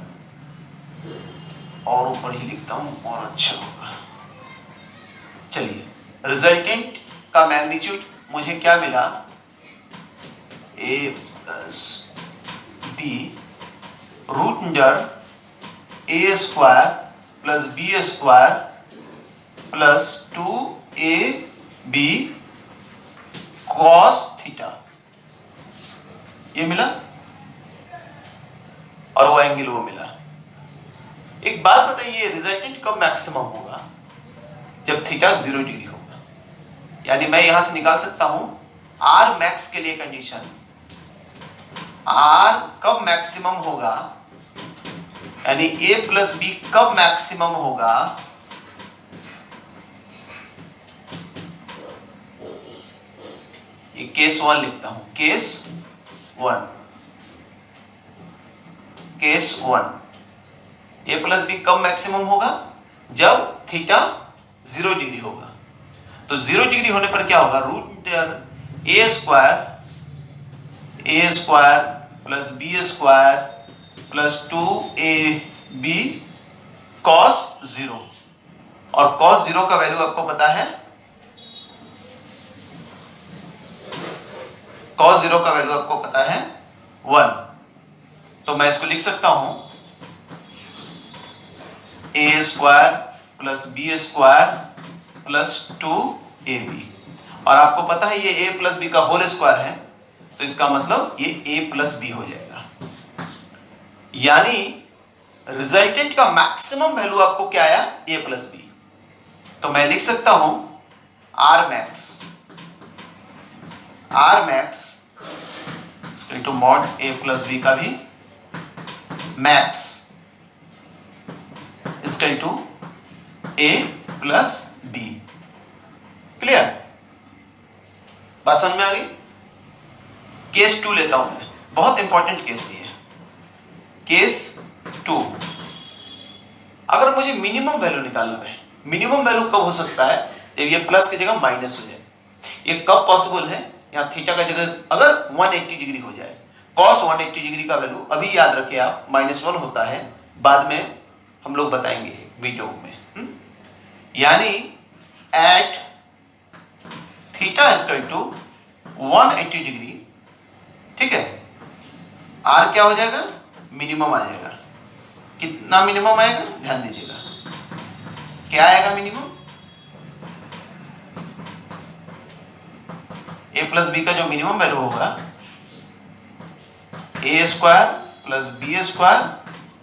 और ऊपर ही लिखता हूं और अच्छा होगा। चलिए रिजल्टेंट का मैग्नीट्यूड मुझे क्या मिला, A plus B root under A square plus B square plus 2ab cos theta, ये मिला, और वो एंगल वो मिला। एक बात बताइए, रिजल्टेंट कब मैक्सिमम होगा, जब थीटा 0 डिग्री होगा। यानी मैं यहां से निकाल सकता हूं आर मैक्स के लिए कंडीशन, आर कब मैक्सिमम होगा, यानी ए प्लस बी कब मैक्सिमम होगा, ये केस 1 लिखता हूं, केस 1, ए प्लस बी कब मैक्सिमम होगा, जब थीटा 0 डिग्री होगा। तो 0 डिग्री होने पर क्या होगा, root A square plus B square plus 2ab cos 0, और कॉस 0 का वैल्यू आपको पता है, कॉस 0 का वैल्यू आपको पता है 1। तो मैं इसको लिख सकता हूं A square plus B square plus 2ab, और आपको पता है ये ए प्लस बी का होल स्क्वायर है, तो इसका मतलब ये ए प्लस बी हो जाएगा। यानी रिजल्टेंट का मैक्सिमम वैल्यू आपको क्या आया, ए प्लस बी। तो मैं लिख सकता हूं R max equal to mod A plus B का भी max equal to A plus B. Clear? बात समझ में आ गई? केस 2 लेता हूं मैं, बहुत इंपॉर्टेंट केस ये है। केस 2, अगर मुझे मिनिमम वैल्यू निकालना है, मिनिमम वैल्यू कब हो सकता है, जब ये प्लस की जगह माइनस हो जाए। ये कब पॉसिबल है, यहां थीटा का जगह अगर 180 डिग्री हो जाए, cos 180 डिग्री का वैल्यू अभी याद रखें आप, -1 होता है, बाद में हम लोग बताएंगे वीडियो में। यानी at theta equal to 180 degree, ठीक है, आर क्या हो जाएगा, मिनिमम आ जाएगा। कितना मिनिमम आएगा, ध्यान दीजिएगा, क्या आएगा मिनिमम, ए प्लस बी का जो मिनिमम वैल्यू होगा, A square plus B square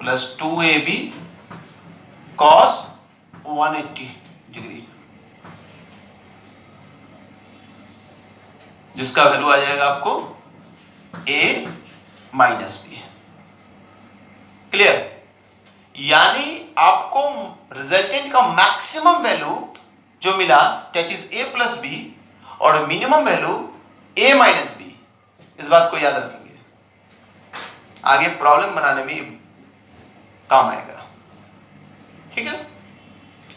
plus 2ab cos 180 degree, जिसका वैल्यू आ जाएगा आपको a माइनस बी। क्लियर? यानी आपको रिजल्टेंट का मैक्सिमम वैल्यू जो मिला that is a plus B, और minimum value a minus B. इस बात को याद रखेंगे, आगे प्रॉब्लम बनाने में काम आएगा। ठीक है,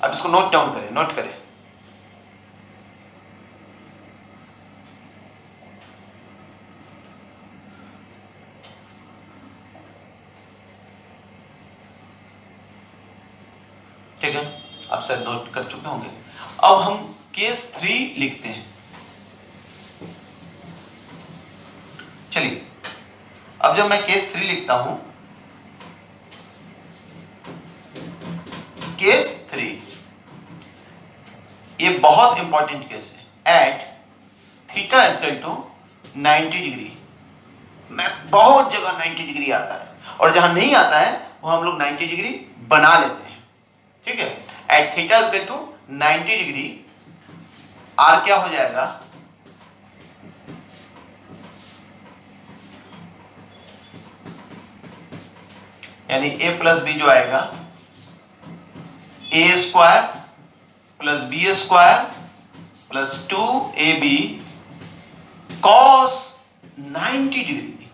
अब इसको नोट डाउन करें, नोट करें। ठीक है, आप शायद नोट कर चुके होंगे। अब हम केस 3 लिखते हैं। चलिए, अब जब मैं केस 3 लिखता हूं, केस 3 ये बहुत इंपॉर्टेंट केस है। At theta is equal to 90 degree. मैं बहुत जगह 90 डिग्री आता है, और जहां नहीं आता है वो हम लोग 90 डिग्री बना लेते हैं। ठीक है, at theta is equal to 90 degree, R क्या हो जाएगा, यानी ए प्लस बी जो आएगा, A square plus B square plus 2ab cos 90 degree.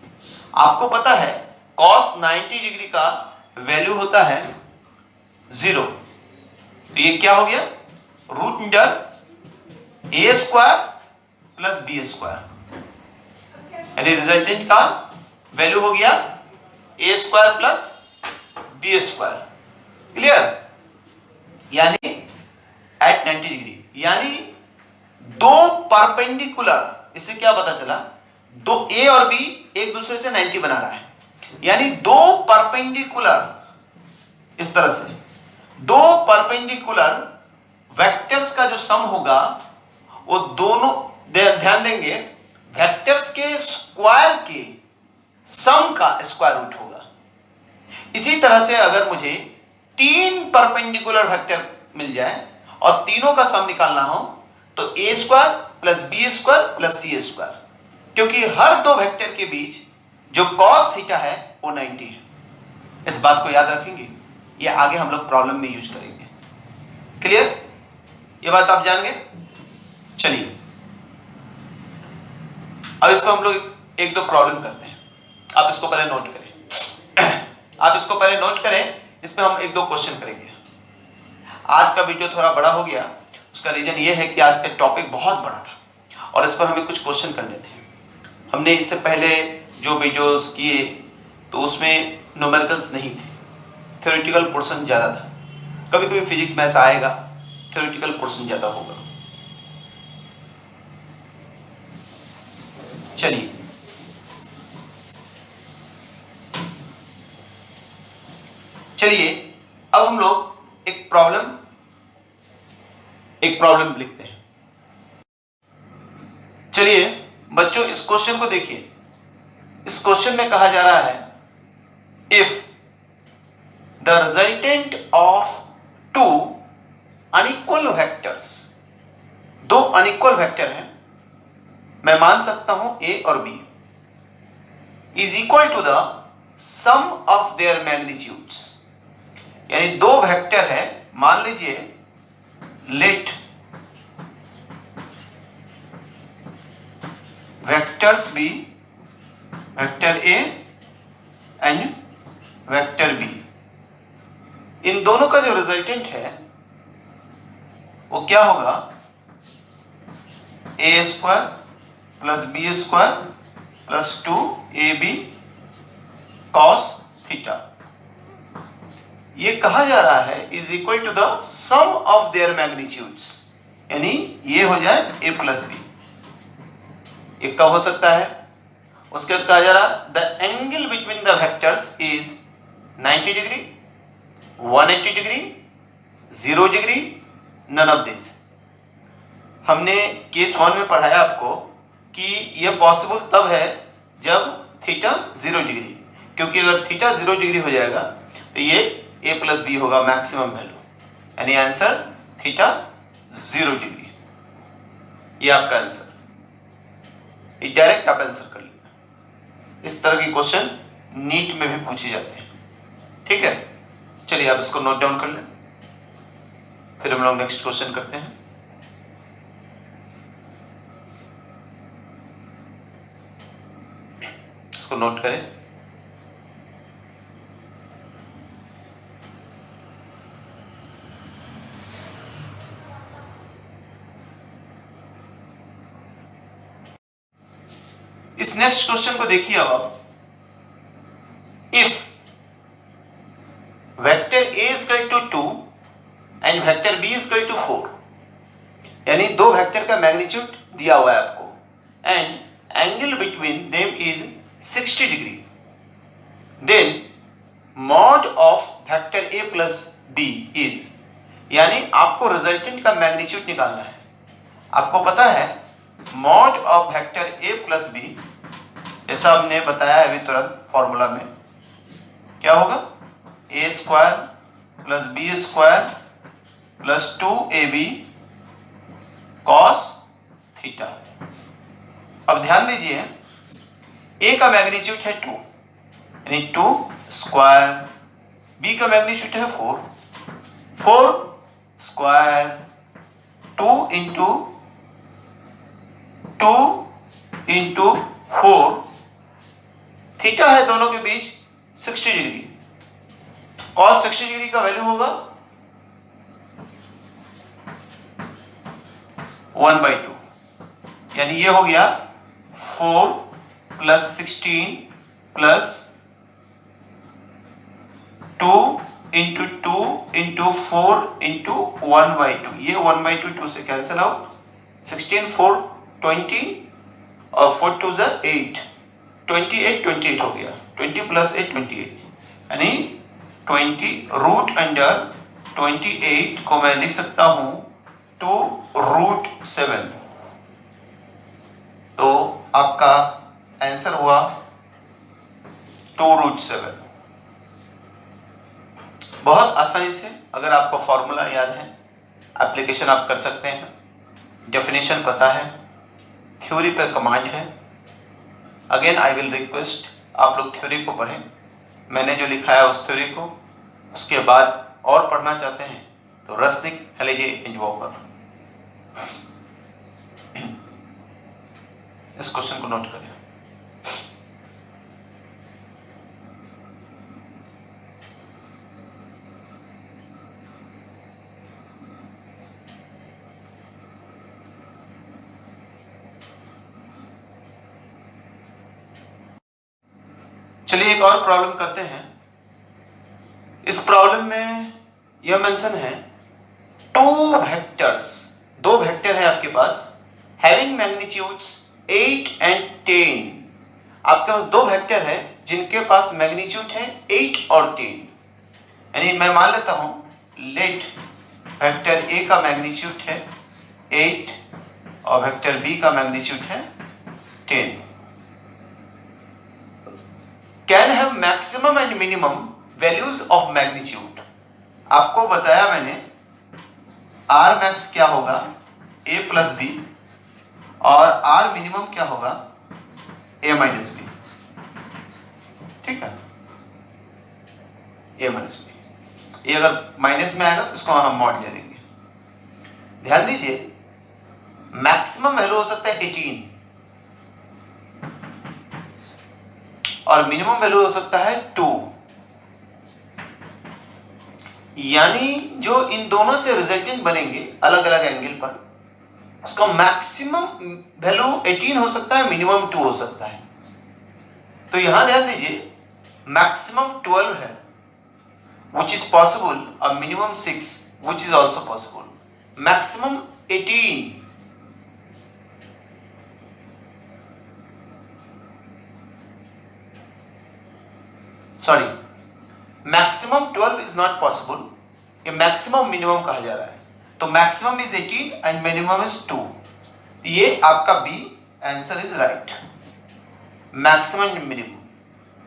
आपको पता है कॉस 90 डिग्री का वैल्यू होता है 0। तो ये क्या हो गया, रूट मीटर A square plus B square, यानी रिजल्टेंट का वैल्यू हो गया A square plus B square. Clear, यानी एट 90 डिग्री, यानी दो परपेंडिकुलर, इससे क्या पता चला, दो ए और बी एक दूसरे से 90 बना रहा है, यानी दो परपेंडिकुलर, इस तरह से दो परपेंडिकुलर वेक्टर्स का जो सम होगा वो दोनों, ध्यान देंगे, वेक्टर्स के स्क्वायर के सम का स्क्वायर रूट होगा। इसी तरह से अगर मुझे तीन परपेंडिकुलर वेक्टर मिल जाए और तीनों का सम निकालना हो तो A square plus B square plus C square, क्योंकि हर दो वेक्टर के बीच जो कॉस थीटा है वो 90 है। इस बात को याद रखेंगे, ये आगे हम लोग प्रॉब्लम में यूज करेंगे। क्लियर, ये बात आप जान गए। चलिए, अब इसको हम लोग एक दो प्रॉब्लम करते हैं। आप इसको पहले नोट करें, आप इसको पहले नोट करें, इसमें हम एक दो क्वेश्चन करेंगे। आज का वीडियो थोड़ा बड़ा हो गया, उसका रीजन ये है कि आज का टॉपिक बहुत बड़ा था और इस पर हमें कुछ क्वेश्चन करने थे। हमने इससे पहले जो वीडियोस किए तो उसमें न्यूमेरिकल्स नहीं थे, थ्योरेटिकल पोर्शन ज़्यादा था। कभी कभी फिजिक्स में ऐसा आएगा, थ्योरेटिकल पोर्शन ज़्यादा होगा। चलिए, अब हम लोग एक प्रॉब्लम लिखते हैं। चलिए बच्चों, इस क्वेश्चन को देखिए। इस क्वेश्चन में कहा जा रहा है, if the resultant of two unequal vectors, दो अनइक्वल वेक्टर हैं, मैं मान सकता हूं ए और B, is equal to the sum of their magnitudes, यानी दो वेक्टर है, मान लीजिए let vectors B, vector A and vector B, इन दोनों का जो रिजल्टेंट है वो क्या होगा, A square plus B square plus 2ab cos theta. ये कहा जा रहा है is equal to the sum of their magnitudes, यानी ये हो जाए ए प्लस बी। ये कब हो सकता है, उसके बाद कहा जा रहा है the angle between the vectors is 90 degree, 180 degree, 0 degree, none of this. हमने केस 1 में पढ़ाया आपको कि यह पॉसिबल तब है जब थीटा 0 डिग्री, क्योंकि अगर थीटा 0 डिग्री हो जाएगा तो ये ए प्लस बी होगा मैक्सिमम वैल्यू, यानी आंसर थीटा 0 डिग्री। ये आपका आंसर, ये डायरेक्ट आप आंसर कर लेना। इस तरह के क्वेश्चन नीट में भी पूछे जाते हैं। ठीक है, चलिए आप इसको नोट डाउन कर लें, फिर हम लोग नेक्स्ट क्वेश्चन करते हैं। इसको नोट करें। इस नेक्स्ट क्वेश्चन को देखिए अब आप, if vector a is equal to 2 and vector b is equal to 4, यानी दो वेक्टर का मैग्नीट्यूड दिया हुआ है आपको, and angle between them is 60 degree, then mod of vector a plus b is, यानी आपको रिजल्टेंट का मैग्नीट्यूड निकालना है। आपको पता है mod of vector a plus b, जैसा हमने बताया है अभी तुरंत फॉर्मूला में, क्या होगा, a square plus b square plus 2ab cos theta. अब ध्यान दीजिए, a का मैग्नीट्यूड है 2, यानी 2 स्क्वायर, b का मैग्नीट्यूड है 4, 4 स्क्वायर, 2 इंटू 4, थीटा है दोनों के बीच 60 डिग्री, कॉस 60 डिग्री का वैल्यू होगा 1/2, यानी ये हो गया 4 plus 16 plus 2 into 2 into 4 into 1/2, ये 1/2 2 से कैंसिल आउट, 16 4 20 और 4 2 ज़ा 8, 28 हो गया, 20 प्लस 8 28, यानी 20 रूट अंडर 28 को मैं लिख सकता हूं 2√7। तो आपका आंसर हुआ 2√7। बहुत आसानी से, अगर आपको फॉर्मूला याद है, एप्लीकेशन आप कर सकते हैं, डेफिनेशन पता है, थ्योरी पर कमांड है। अगेन आई विल रिक्वेस्ट आप लोग थ्योरी को पढ़ें, मैंने जो लिखा है उस थ्योरी को, उसके बाद और पढ़ना चाहते हैं तो रस्निक, हेलेजे एंड वॉकर, इस क्वेश्चन को नोट करें। चलिए एक और प्रॉब्लम करते हैं। इस प्रॉब्लम में यह मेंशन है, टू वेक्टर्स, दो वेक्टर है आपके पास, हैविंग मैग्नीट्यूड्स 8 एंड 10। आपके पास दो वेक्टर है जिनके पास मैग्नीट्यूड है 8 और 10, यानी मैं मान लेता हूं लेट वेक्टर ए का मैग्नीट्यूड है 8 और वेक्टर बी का मैग्नीट्यूड है 10, can have maximum and minimum values of magnitude. आपको बताया मैंने आर मैक्स क्या होगा, ए प्लस बी, और आर मिनिमम क्या होगा, ए माइनस बी, ठीक है, ए माइनस बी। ये अगर माइनस में आएगा तो इसको हम मॉड ले लेंगे। ध्यान दीजिए, मैक्सिमम वैल्यू हो सकता है 18 और मिनिमम वैल्यू हो सकता है 2, यानी जो इन दोनों से रिजल्टेंट बनेंगे अलग अलग एंगल पर, उसका मैक्सिमम वैल्यू 18 हो सकता है, मिनिमम 2 हो सकता है। तो यहां ध्यान दीजिए, मैक्सिमम 12 है which is possible, और minimum 6 which is also possible, maximum 18, sorry maximum 12 is not possible, ये मैक्सिमम मिनिमम कहा जा रहा है। तो maximum is 18 and minimum is 2, ये आपका B answer is right, maximum and minimum,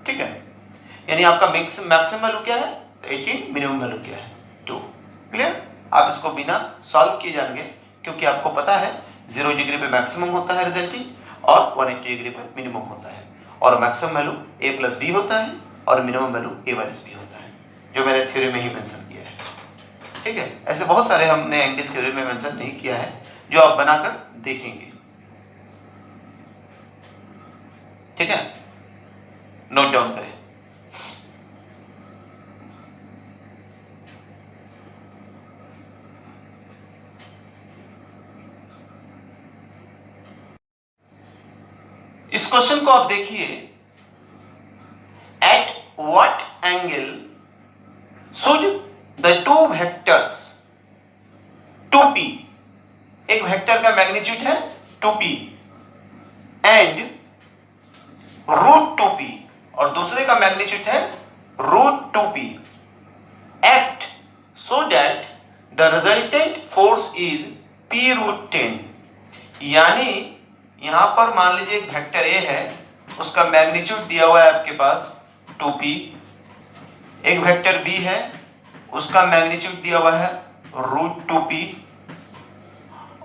ठीक है। यानी आपका मैक्सिमम वैल्यू क्या है, 18, मिनिमम वैल्यू क्या है, 2। क्लियर? आप इसको बिना सॉल्व किए जाएंगे, क्योंकि आपको पता है 0 डिग्री पे मैक्सिमम होता है रिजल्टिंग और 180 डिग्री पे मिनिमम होता है, और मैक्सिमम वैल्यू ए प्लस बी होता है और मिनिमम वैल्यू ए माइनस बी होता है, जो मैंने थ्योरी में ही मेंशन किया है, ठीक है। ऐसे बहुत सारे हमने एंगल थ्योरी में मेंशन नहीं किया है, जो आप बनाकर देखेंगे, ठीक है, नोट डाउन करें। इस क्वेश्चन को आप देखिए, at what angle should the two vectors 2p, एक वेक्टर का मैग्नीट्यूड है 2p एंड √2p और दूसरे का मैग्नीट्यूड है √2p act so that the resultant force is p√10। यानी यहां पर मान लीजिए एक वेक्टर ए है, उसका मैग्नीट्यूड दिया हुआ है आपके पास 2p, एक वेक्टर बी है, उसका मैग्नीट्यूड दिया हुआ है √2p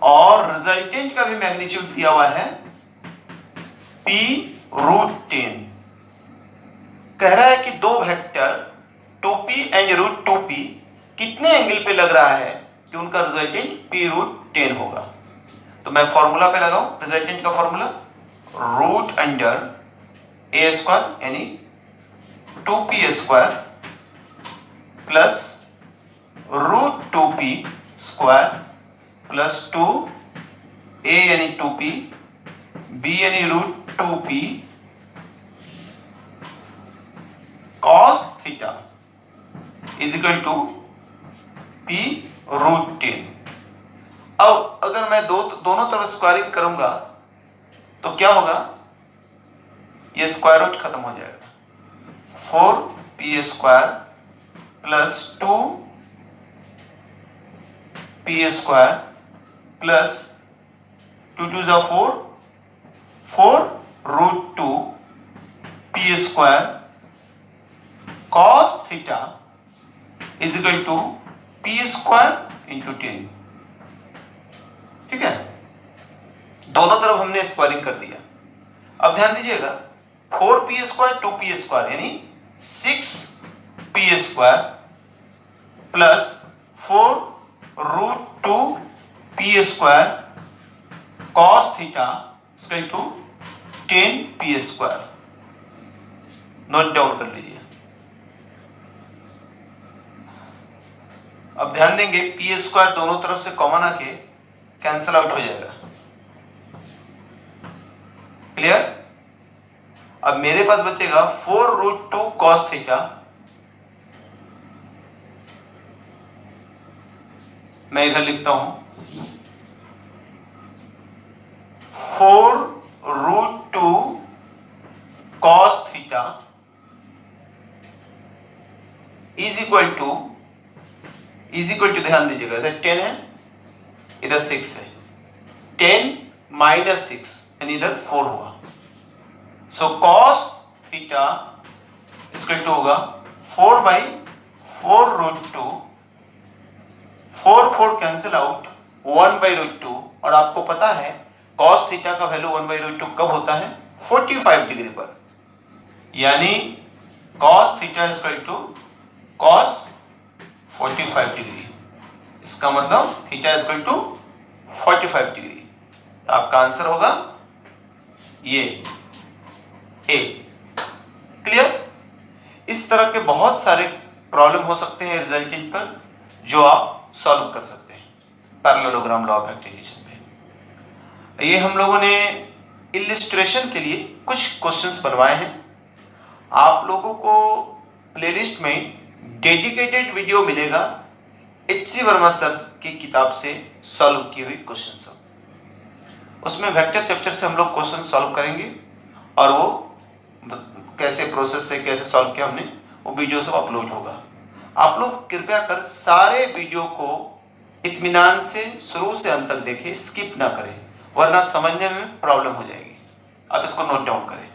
और रिजल्टेंट का भी मैग्नीट्यूड दिया हुआ है p√10। कह रहा है कि दो वेक्टर 2p एंड √2p कितने एंगल पे लग रहा है कि उनका रिजल्टेंट p√10 होगा। तो मैं फॉर्मूला पे लगाऊं, रिजल्टेंट का फॉर्मूला √a² यानी 2p² plus √2p² plus 2a यानी 2p, b यानी √2p cos theta is equal to p√10। अब अगर मैं दोनों तरफ स्क्वायरिंग करूंगा तो क्या होगा, ये स्क्वायर रूट खत्म हो जाएगा। 4p² प्लस 2p² प्लस 2 2 जा 4, 4√2p² cos theta is equal to p² into 10। ठीक है, दोनों तरफ हमने स्क्वायरिंग कर दिया। अब ध्यान दीजिएगा, 4p² 2p² यानी 6p² plus 4√2p² cos theta equal to 10p²। Note down कर लीजिए। अब ध्यान देंगे, p² दोनों तरफ से कॉमन आके कैंसल आउट हो जाएगा। क्लियर? अब मेरे पास बचेगा 4√2 cos थीटा, मैं इधर लिखता हूं 4√2 cos theta is equal to ध्यान दीजिएगा, इधर 10 है, इधर 6 है, 10 माइनस 6 यानी इधर 4 होगा। सो cos थीटा इसका टू होगा 4/4√2, 4 कैंसिल आउट, 1/√2। और आपको पता है cos थीटा का वैल्यू 1/√2 कब होता है, 45 डिग्री पर। यानी cos theta equal to cos 45 degree. इसका मतलब थीटा इक्वल टू 45 डिग्री। तो आपका आंसर होगा ये ए। क्लियर? इस तरह के बहुत सारे प्रॉब्लम हो सकते हैं रिजल्टेंट पर जो आप सॉल्व कर सकते हैं पैरेललोग्राम लॉ ऑफ एक्टिवेशन पे। ये हम लोगों ने इलिस्ट्रेशन के लिए कुछ क्वेश्चंस बनवाए हैं। आप लोगों को प्लेलिस्ट में डेडिकेटेड वीडियो मिलेगा H.C. वर्मा सर की किताब से सॉल्व की हुई क्वेश्चन सब। उसमें वेक्टर चैप्टर से हम लोग क्वेश्चन सॉल्व करेंगे और वो कैसे प्रोसेस से कैसे सॉल्व किया हमने, वो वीडियो सब अपलोड होगा। आप लोग कृपया कर सारे वीडियो को इत्मीनान से शुरू से अंत तक देखें, स्किप ना करें, वरना समझने में प्रॉब्लम हो जाएगी। आप इसको नोट डाउन करें।